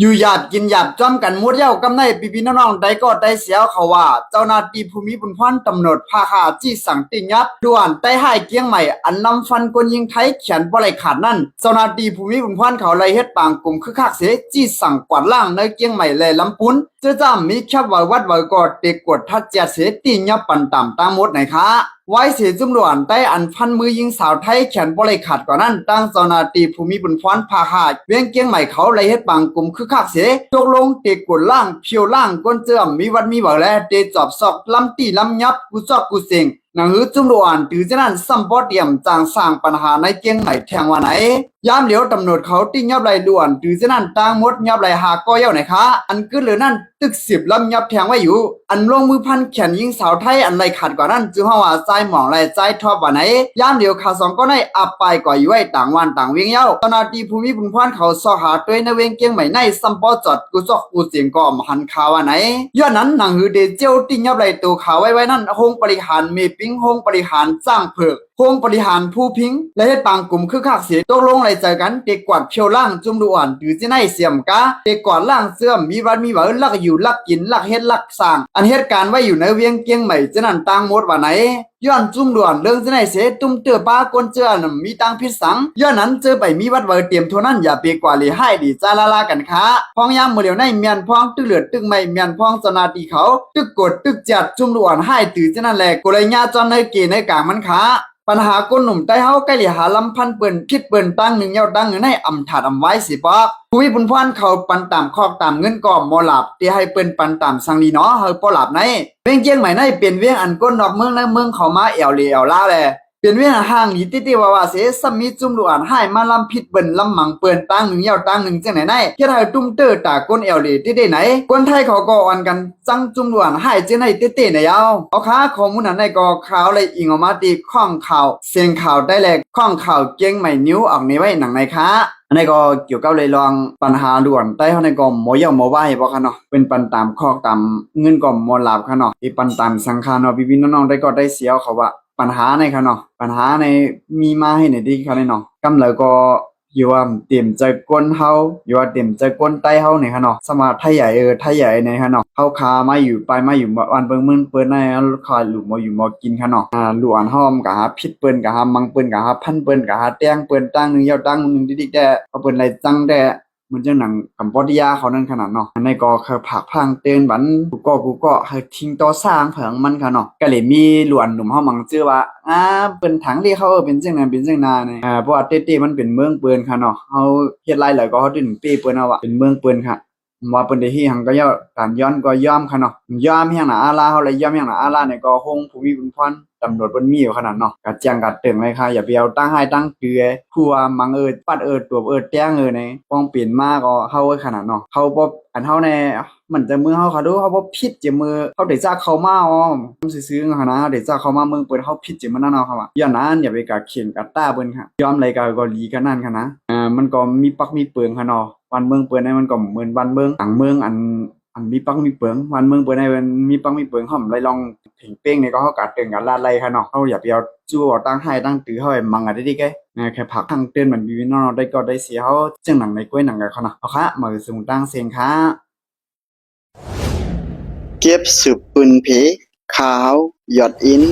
อยู่หยาดกินหยาดจ้ำกันมดเย้ากำในพี่น้องๆได้ก็ได้เสียเขาว่าเจ้าหน้าที่ภูมิบุญพันธ์กำหนดภาคาจี้สั่งติยัดด่วนใต้ให้เกียงใหม่อันนำฟันคนยิงไทยเขียนบ่ไหลขาดนั่นเจ้าหน้าที่ภูมิบุญพันธ์เขาเลยเฮ็ดปางกลุ่มคึกคักเสจี้สั่งกวาดล่างในเกียงใหม่เลยลำปุนเจ้าจ้ามีแคบไว้วัดไว้กอดเด็กกดทัดเจียเสติยับปันต่ำตามมดไหนคะไว้เสียจุ่มด่วนใต้อันพันมือยิงสาวไทยเขียนบ่ไหลขาดกว่านั้นตั้งเจ้าหน้าที่ภูมิบุญพันธ์ภาคาเวียงเกียงใหม่เขาเลยเฮ็ดปางกลุ่มคึกคักเสตกลงเด็กกดล่างเพียวล่างก้นเจือมมีวัดมีบ่แลเตจอบซอกลำตีลำยับกูซอกกูเสียงหนังหือจุ่มด่วนถือจะนั้นซ้ำบ่เตรียมจางสร้างปัญหาในเกียงใหม่แทงว่าไหนยามเหลียวตำรวจเขาติ้งยับไหลด่วนถือจะนั้นตางมดยับไหลหาก็เย้าไหนคะอันกึดเหลือนั่นตึก10ลำยับแทงไว้อยู่อันลงมือพันแขนยิงสาวไทยอันไหลขาดกว่านั้นจึงเฮาว่าใจหมองไหลใจทอบว่าไหนยามเหลียวขาสองก็ได้อับไปก่ออยู่ไว้ต่างวันต่างเวียงเย้าตนาตีภูมิบุญพันธ์เขาซอกหาตัวในเวียงเกียงใหม่ในซ้ำบ่จอดกูซอกกูเสียงก็หันข่าวว่าไหนย้อนนั้นหนังหือเดเจียวติ้งยับไหลตัวข่าวไว้นั่นโฮงบริหารเมปิงโฮงบริหารจ้างเผือกโฮงบริหารผู้พิงและเฮ็ดปางกลุ่มคึกคักเสียตกลงไหลเจอกันเด็กกวาดเพียวล่างจุ่มด่วนถือสิในเสียมกะเด็กกวาดล่างเสื่อมมีวัดมีบ่ลักอยู่ลักกินลักเฮ็ดลักสร้างอันเหตุการณ์ไว้อยู่ในเวียงเกียงใหม่จะนั่นต่างหมดว่าไหนย้อนจุ่มด่วนเรื่องสิในเสตุ้มเตือป้ากวนเจือนมีตังพิษสังย้อนนั้นเจอไปมีวัดเวอเตรียมเท่านั้นอย่าเปกว่าเลยให้ดีจาลากันค้าพองยามมื้อเดียวในเมียนพองตึกเลือดตึกไม่เมียนพองสนาตีเขาตึกกดตึกจัดจุ่มด่วนให้ตื่อจะนั่นแหละก็เลยญาจอนในเกในกลางมันค้าปัญหาคนหนุ่มใต้เฮาใกล้เหลียหาลำพันเปิ้นคิดเปิ้นตั้งหนึ่งยาวตั้งในอำถาดอำไว้สิปอกผู้วิบุญพรเขาปันตามคอกตามเงินก่อมอหลับที่ให้เปิ้นปันตามสังลีเนาะเฮาบ่หลับในเวียงเจียงใหม่ในเป็นเวียงอันก้นนอกเมืองในเมืองเขามาแอวเลแอวล่าแลเป็นเวียงห่างหลีติว่าเสซัมมีจุ่มด่วนให้มาลำผิดเปิ้นลำหมังเปิ้นตั้งหนึ่งยาวตั้งหนึ่งจังไหนเฮ็ดให้ตุ้มเตอตาก้นแอวเลติไหนคนไทยเขาก็อ่อนกันจังจุ่มด่วนให้จังไหนติในยาวเอาค้าข้อมูลนั้นในก็ข่าวเลยอิงออกมาตีข้องข่าวเสียงข่าวได้แลข้องข่าวเกียงใหม่นิ้วออกในไว้หนังในค้าอันนี้ก็เกี่ยวกับเลยลองปัญหาด่วนใต้เฮาในก็หมอเย่าหมอว่าให้บ่คะเนาะเป็นปันตามคอกตามเงินก็หมอลาบค่ะเนาะอีปันตามสังขารเนาะพี่ๆน้องๆได้ก็ได้เสียเขาว่าปัญหาในค่ะเนาะปัญหาในมีมาให้ในดีค่ะเนาะกำเลยก็อยู่ว่าเตรียมใจก้นเฮาอยู่ว่าเตรียมใจก้นใต้เฮานี่ค่ะเนาะสมาไทยใหญ่ไทยใหญ่ในค่ะเนาะเฮาคามาอยู่ไปมาอยู่วันเบิ่งมื้อเปิ้นในคาหลุมอยู่บ่กินค่ะเนาะหลวนเฮามันก็หาผิดเปิ้นก็หามังเปิ้นก็หาพันเปิ้นก็หาแต้งเปิ้นตั้งนึงยาวตั้งนึงดิกๆแต่เอาเปิ้นไหลจังแต่เหมือนจังหนังกัมพูชาเขานั่นขนาดเนาะอันนี้ก็คือผักพลังเตือนบันกูก็ให้ทิ้งต่อสร้างเผิงมันค่ะเนาะก็เลยมีหลวนหนุ่มเฮามังชื่อว่าเปิ้นถังที่เขาเป็นจังนั้นเป็นจังนาเนี่ยเพราะว่าเต้ๆมันเป็นเมืองเปิ้นค่ะเนาะเฮาเฮ็ดหลายแล้วก็เฮาถึงเป้เปิ้นเอาว่าเป็นเมืองเปิ้นค่ะว่าเปิ้นได้ที่หังก็ย่อการย้อนก็ยอมค่ะเนาะยอมแฮงน่ะอาลาเฮาเลยยอมแฮงน่ะอาลาเนี่ยก็คงผู้มีบุญพรตำรวจเปิ้นมีอยู่ขนาดเนาะก็แจ้งกัดเตึงเลยค่ะอย่าไปเอาตั้งให้ตั้งเตือผู้ว่ามังปัดตัวแจ้งในป้องเปลี่ยนมาก็เฮาขนาดเนาะเฮาบ่อันเฮาแน่มันจะมือเฮาค่ะดูเฮาบ่ผิดจะมือเฮาได้จักเข้ามาซื่อๆหั่นนะได้จักเข้ามาเมืองเปิ้นเฮาผิดจะมันนั่นเนาะค่ะว่าย้อนนั้นอย่าไปกะเข็นกะต้าเปิ้นค่ะยอมเลยก็หลีกันนั่นค่ะนะมันก็มีปักมีเปิงค่ะเนาะวันเมืองเปิ้นให้มันก็เหมือนวันเมืองต่างเมืองอันมีปักมีเปิงวันเมืองเปิ้นให้มันมีปักมีเปิงเฮาเลยลองเพ่งเป้งนี่ก็เฮากะเตึงกะลาดไล่ค่ะเนาะเฮาอย่าไปเอาจู่เอาตั้งให้ตั้งตือเฮาให้มังอะได้แกแค่ผักทางเตือนมันพี่น้องได้ก็ได้เสียเฮาจังหนังในกล้วยหนังกันเขาเนาะเอาค่ะมาสูงตั้งเสียงค่ะเก็บสืบปืนเพขาวหยอดอิน